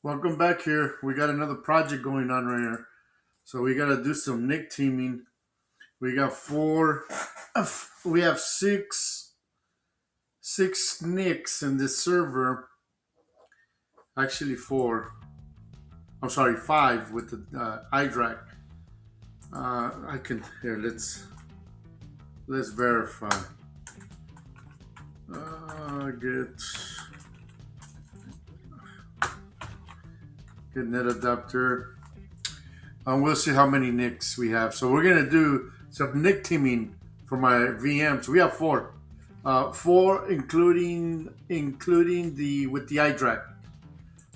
Welcome back here. We got another project going on right here. So we got to do some NIC teaming. We got we have six NICs in this server. Actually four. I'm sorry, five with the iDRAC. Let's verify. Get NetAdapter. We'll see how many NICs we have. So we're gonna do some NIC teaming for my VMs. We have four, including the with the iDRAC.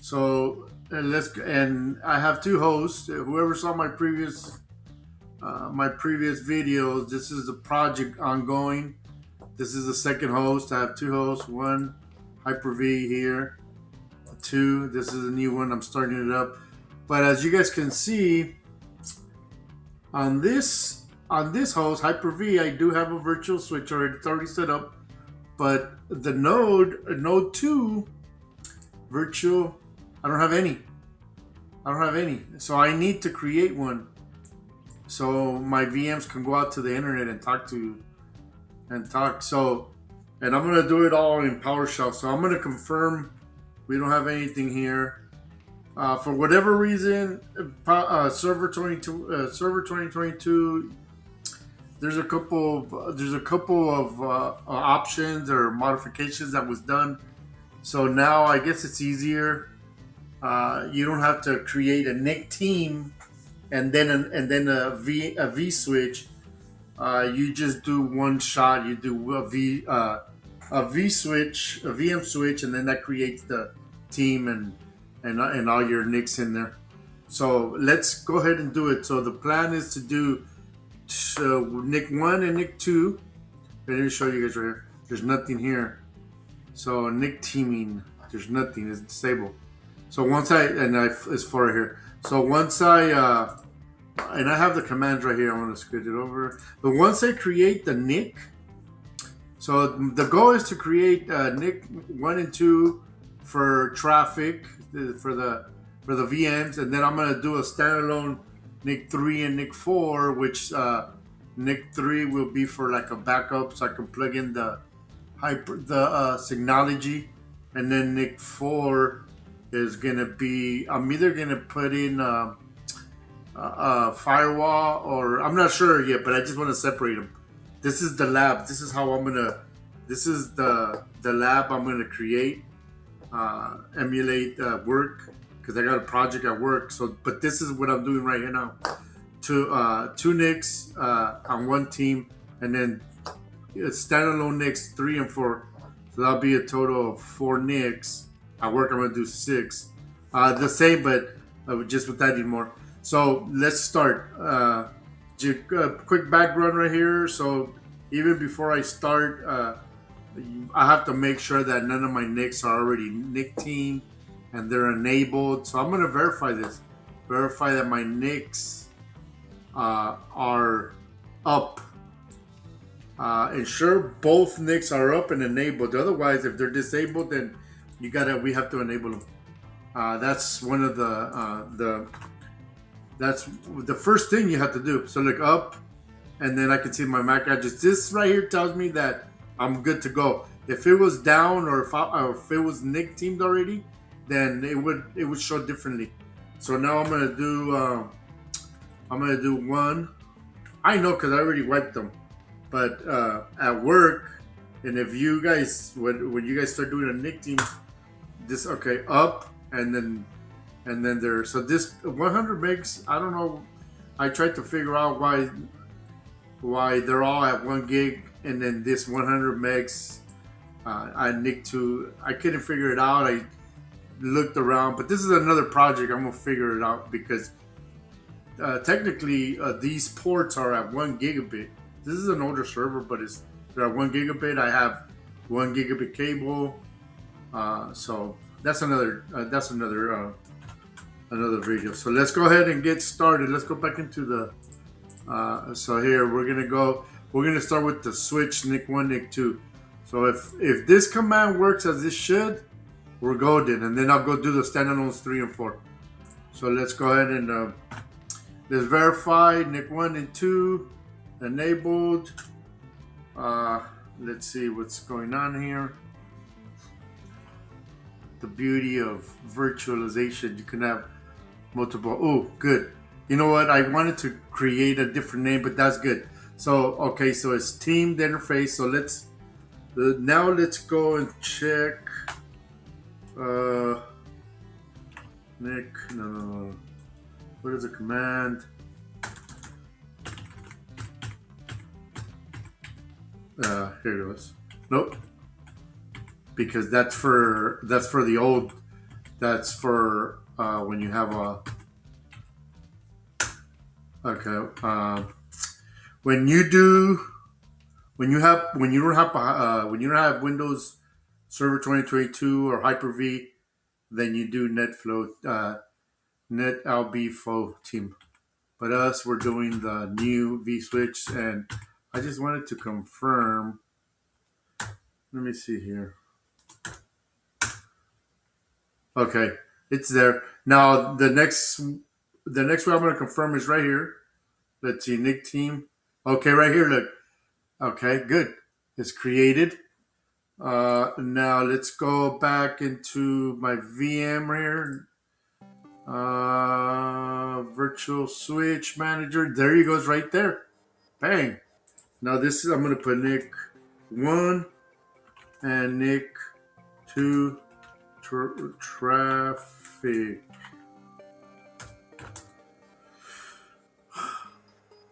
So and I have two hosts. Whoever saw my previous videos, this is the project ongoing. This is the second host. I have two hosts. One Hyper-V here. Two. This is a new one. I'm starting it up. But as you guys can see, on this host Hyper-V, I do have a virtual switch already. It's already set up. But the node 2 virtual, I don't have any. So I need to create one, so my VMs can go out to the internet and talk. So, and I'm gonna do it all in PowerShell. So I'm gonna confirm we don't have anything here. For whatever reason, server 2022. There's a couple of options or modifications that was done. So now I guess it's easier. You don't have to create a NIC team and then a vSwitch. You just do one shot. You do a vSwitch, a VM switch, and then that creates the team and all your NICs in there. So let's go ahead and do it. So the plan is to do NIC1 and NIC2. Let me show you guys right here. There's nothing here. So NIC teaming, there's nothing. It's disabled. So once it's for here. So once and I have the commands right here. I'm gonna scooch it over. But once I create the NIC, so the goal is to create NIC 1 and 2 for traffic for the VMs, and then I'm gonna do a standalone NIC3 and NIC4, which NIC3 will be for like a backup, so I can plug in the Synology, and then NIC4 is gonna be, I'm either gonna put in a firewall, or I'm not sure yet, but I just want to separate them. This is the lab. This is how I'm gonna. This is the lab I'm gonna create, emulate work, because I got a project at work. So, but this is what I'm doing right here now. Two NICs on one team, and then standalone NICs 3 and 4. So that'll be a total of 4 NICs. At work, I'm gonna do 6. The same, but just with adding more. So let's start. Quick background right here. So even before I start, I have to make sure that none of my NICs are already NIC teamed and they're enabled. So I'm going to verify this. Verify that my NICs are up. Ensure both NICs are up and enabled. Otherwise, if they're disabled, then we have to enable them. That's one of that's the first thing you have to do. So look up, and then I can see my MAC address. This right here tells me that I'm good to go. If it was down, or if it was NIC teamed already, then it would show differently. So now I'm gonna do one. I know because I already wiped them, but at work, and if you guys when you guys start doing a NIC team, this up, and then there. So this 100 megs, I don't know. I tried to figure out why they're all at 1 gig, and then this 100 megs I NIC2. I couldn't figure it out. I looked around, but this is another project. I'm gonna figure it out, because technically these ports are at 1 gigabit. This is an older server, but they're at 1 gigabit. I have 1 gigabit cable. So that's another video. So let's go ahead and get started. Let's go back into the so here we're gonna start with the switch NIC1 NIC2. So if this command works as this should, we're golden. And then I'll go do the standalones 3 and 4. So let's go ahead and let's verify NIC1 and 2 enabled. Let's see what's going on here. The beauty of virtualization, you can have multiple. Oh, good. You know what? I wanted to create a different name, but that's good. So, okay, so it's teamed interface. So let's go and check. Nick, no. What is the command? Here it goes. Nope. Because that's for the old. That's for when you have a. Okay. When you don't have Windows Server 2022 or Hyper-V, then you do NetAdapter team. But us, we're doing the New-VMSwitch, and I just wanted to confirm. Let me see here. Okay, it's there. Now the next one I'm going to confirm is right here. Let's see, NIC team. Okay, right here, look. Okay, good. It's created. Now let's go back into my VM here. Virtual switch manager. There he goes right there. Bang. Now this is, I'm going to put NIC1 and NIC2 traffic.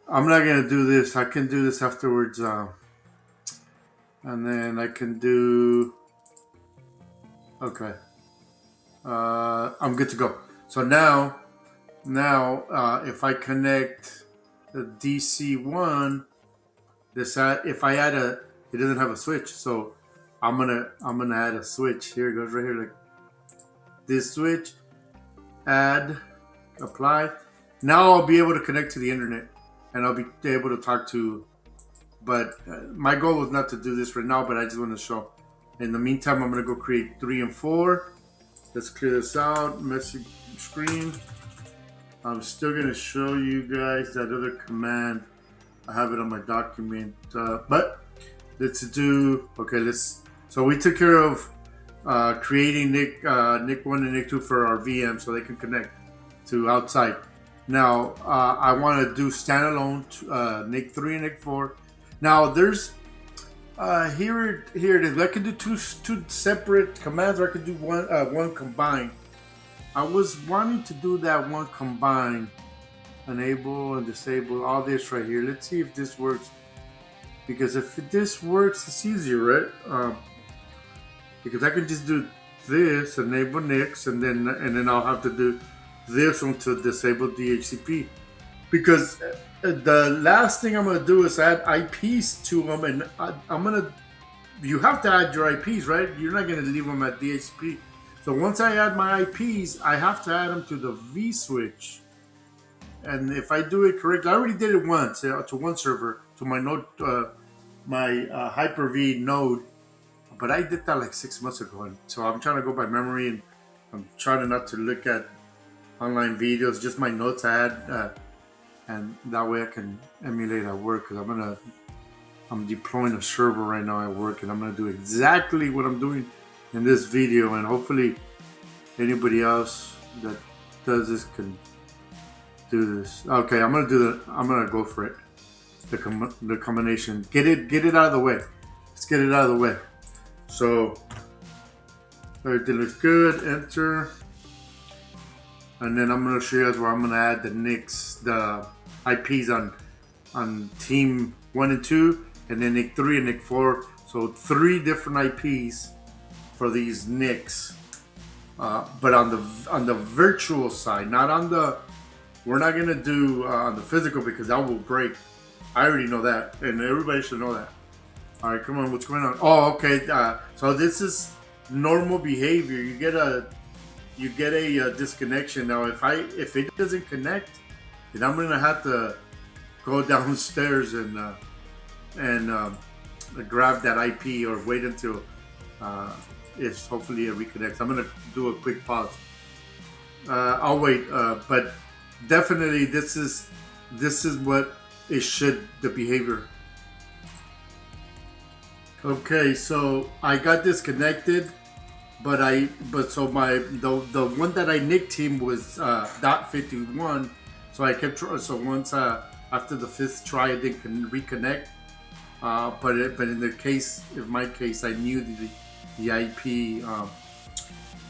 I'm not going to do this. I can do this afterwards. And then I can do, okay. I'm good to go. So now if I connect the DC1, if I add it doesn't have a switch. So I'm gonna add a switch. Here it goes right here, like this switch, add, apply. Now I'll be able to connect to the internet and I'll be able to talk to, but my goal was not to do this right now, but I just want to show. In the meantime, I'm gonna go create 3 and 4. Let's clear this out, message screen. I'm still gonna show you guys that other command. I have it on my document, but let's do, okay, so we took care of creating NIC1 and NIC2 for our VM so they can connect to outside. Now, I want to do standalone NIC3 and NIC4. Now, there's, here it is. I can do two separate commands, or I could do one combined. I was wanting to do that one combined. Enable and disable all this right here. Let's see if this works. Because if this works, it's easier, right? Because I can just do this, enable NICs, and then I'll have to do this one to disable DHCP. Because the last thing I'm gonna do is add IPs to them, and you have to add your IPs, right? You're not gonna leave them at DHCP. So once I add my IPs, I have to add them to the vSwitch. And if I do it correctly, I already did it once to one server, to my node, my Hyper-V node, but I did that like 6 months ago. And so I'm trying to go by memory, and I'm trying not to look at online videos, just my notes I had, and that way I can emulate at work. Because I'm deploying a server right now at work, and I'm gonna do exactly what I'm doing in this video, and hopefully anybody else that does this can do this. Okay, I'm gonna go for it. The combination. Get it out of the way. Let's get it out of the way. So everything looks good. Enter. And then I'm gonna show you guys where I'm gonna add the NICs, the IPs on team 1 and 2, and then NIC3 and NIC4. So 3 different IPs for these NICs. But on the virtual side, not on the. We're not gonna do on the physical because that will break. I already know that, and everybody should know that. All right, come on, what's going on? Oh, okay. So this is normal behavior. You get a disconnection. Now, if it doesn't connect, then I'm gonna have to go downstairs and grab that IP, or wait until is hopefully it reconnects. I'm gonna do a quick pause. I'll wait, but definitely this is what it should, the behavior. Okay, so I got disconnected, but so the one that I nicked team was .51, so I kept so once after the 5th try it didn't reconnect, but in my case I knew the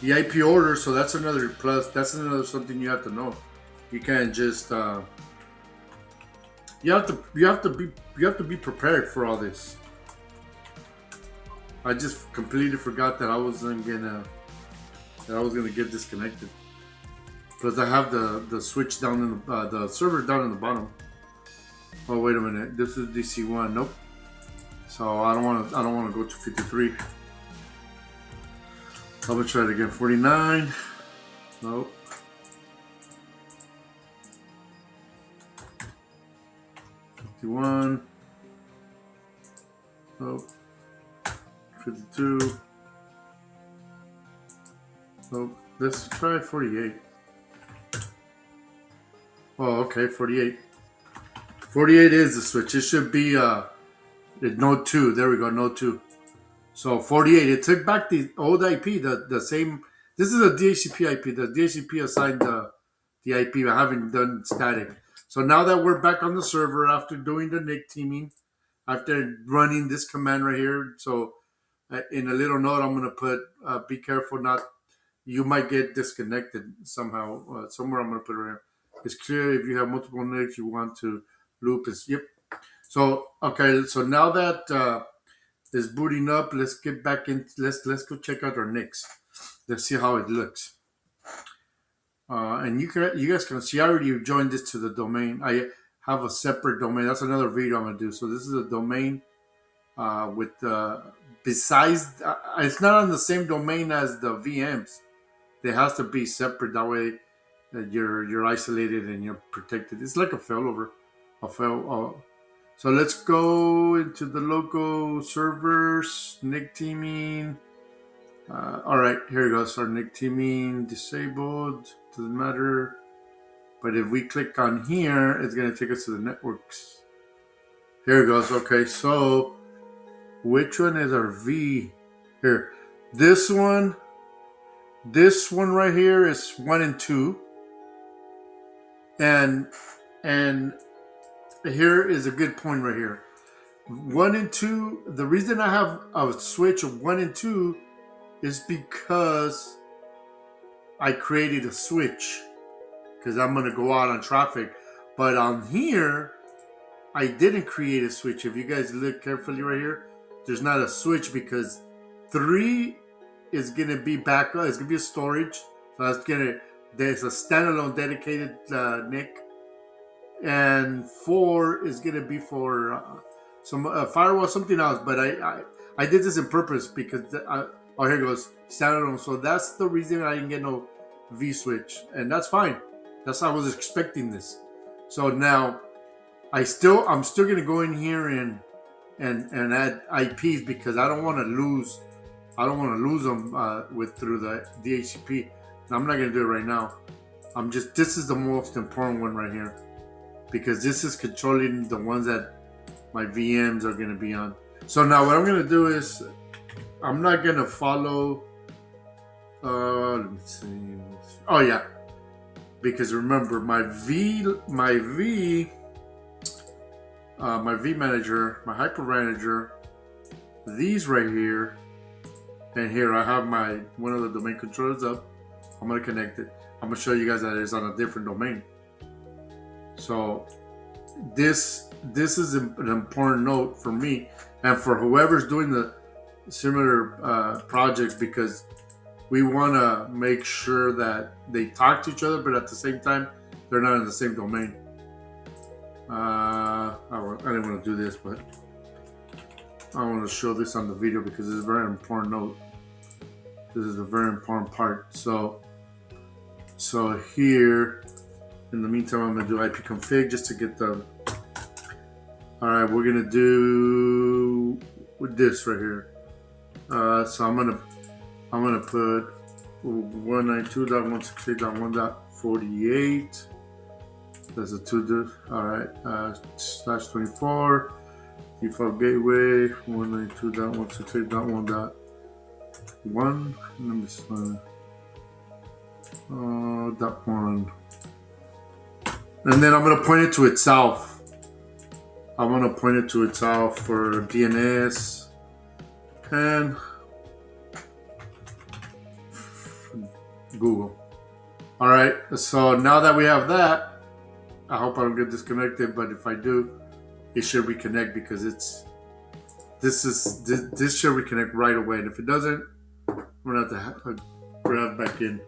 IP order, so that's another plus. That's another something you have to know. You can't just you have to be prepared for all this. I just completely forgot that I was gonna get disconnected. Plus, I have the switch down in the server down in the bottom. Oh wait a minute, this is DC1. Nope. So I don't want to go to 53. I'm gonna try it again. 49. Nope. One. Nope. 52. Nope. Let's try 48. Oh, okay, 48. 48 is the switch. It should be node 2. There we go, node 2. So 48. It took back the old IP, the same. This is a Dhcp IP. The Dhcp assigned the IP. I haven't done static. So now that we're back on the server after doing the NIC teaming, after running this command right here, so in a little note, I'm going to put, be careful not, you might get disconnected somehow. Somewhere I'm going to put it right here. It's clear if you have multiple NICs, you want to loop is, yep. So, okay, so now that is booting up, let's get back in, let's go check out our NICs. Let's see how it looks. And you guys can see, I already joined this to the domain. I have a separate domain. That's another video I'm going to do. So this is a domain with besides, it's not on the same domain as the VMs. It has to be separate. That way you're isolated and you're protected. It's like a failover. So let's go into the local servers, NIC teaming. All right, here it goes. Our NIC teaming disabled. Doesn't matter. But if we click on here, it's going to take us to the networks. Here it goes. Okay, so which one is our V? Here, this one right here is 1 and 2. And here is a good point right here. 1 and 2, the reason I have a switch of 1 and 2 is because I created a switch because I'm going to go out on traffic. But on here, I didn't create a switch. If you guys look carefully right here, there's not a switch because 3 is going to be backup. It's going to be a storage. So there's a standalone dedicated NIC. And 4 is going to be for some firewall, something else. But I did this on purpose because, oh, here it goes, standalone. So that's the reason I didn't get no vSwitch. And that's fine. That's how I was expecting this. So now I'm still going to go in here and add IPs because I don't want to lose them through the Dhcp. I'm not going to do it right now. This is the most important one right here because this is controlling the ones that my VMs are going to be on. So now what I'm going to do is I'm not going to follow. Let me see. Oh yeah, because remember my V manager, my hyper manager, these right here, and here I have one of the domain controllers up. I'm gonna connect it. I'm gonna show you guys that it's on a different domain. So this is an important note for me and for whoever's doing the similar projects because we want to make sure that they talk to each other, but at the same time they're not in the same domain. I didn't want to do this, but I want to show this on the video because it's a very important note. This is a very important part. So here, in the meantime, I'm going to do ipconfig just to get the. All right, we're going to do with this right here. So I'm going to I'm going to put 192.168.1.48. That's a 2. All right. /24. Default gateway 192.168.1.1. Let me see. .1. And then I'm going to point it to itself. I'm going to point it to itself for DNS and Google. All right. So now that we have that, I hope I don't get disconnected, but if I do, it should reconnect because this should reconnect right away. And if it doesn't, we're going to have to grab back in.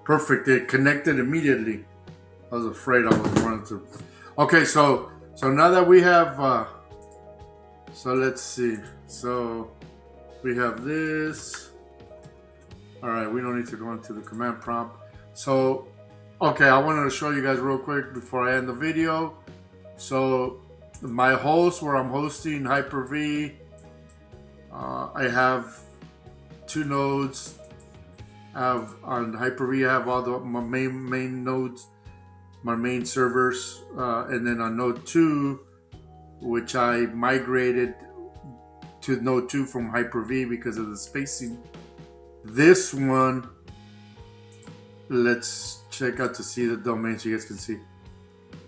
Perfect. It connected immediately. I was afraid I was wanting to. Okay, so now that we have, so let's see. So we have this. All right, we don't need to go into the command prompt. So, okay, I wanted to show you guys real quick before I end the video. So my host, where I'm hosting Hyper-V, I have 2 nodes. On Hyper-V, I have all my main nodes, my main servers, and then on node 2, which I migrated to node 2 from Hyper-V because of the spacing. This one, let's check out to see the domain so you guys can see.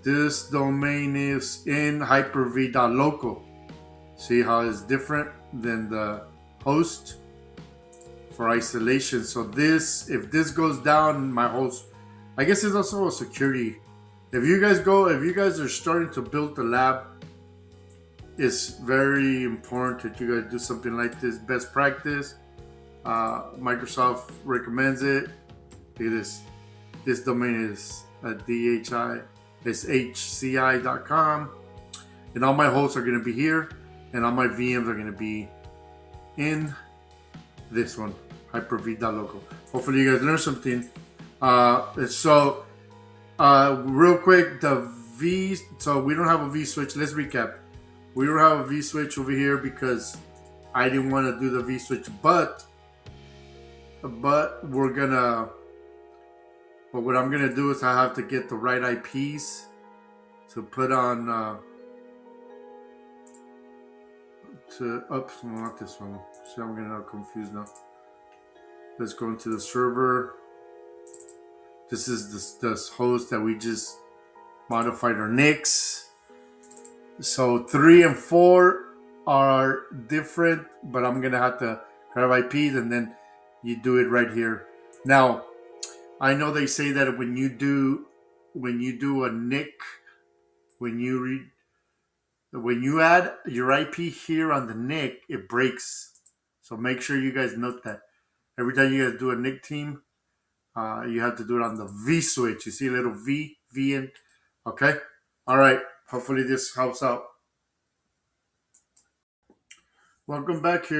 This domain is in hyper-v.local. See how it's different than the host for isolation. So this, if this goes down, my host, I guess it's also a security. If you guys are starting to build the lab, it's very important that you guys do something like this. Best practice. Microsoft recommends it. Look at this. This domain is hci.com, and all my hosts are going to be here, and all my VMs are going to be in this one, hyper-v.local. Hopefully you guys learned something. Real quick, so we don't have a vSwitch. Let's recap. We don't have a vSwitch over here because I didn't want to do the vSwitch, but we're gonna. But what I'm gonna do is I have to get the right IPs to put on. Oops, not this one. See, I'm getting confused now. Let's go into the server. This is this host that we just modified our NICs. So 3 and 4 are different, but I'm gonna have to grab IPs and then you do it right here. Now, I know they say that when you do a NIC, when you add your IP here on the NIC, it breaks. So make sure you guys note that. Every time you guys do a NIC team, you have to do it on the vSwitch. You see a little V in. Okay? All right. Hopefully this helps out. Welcome back here.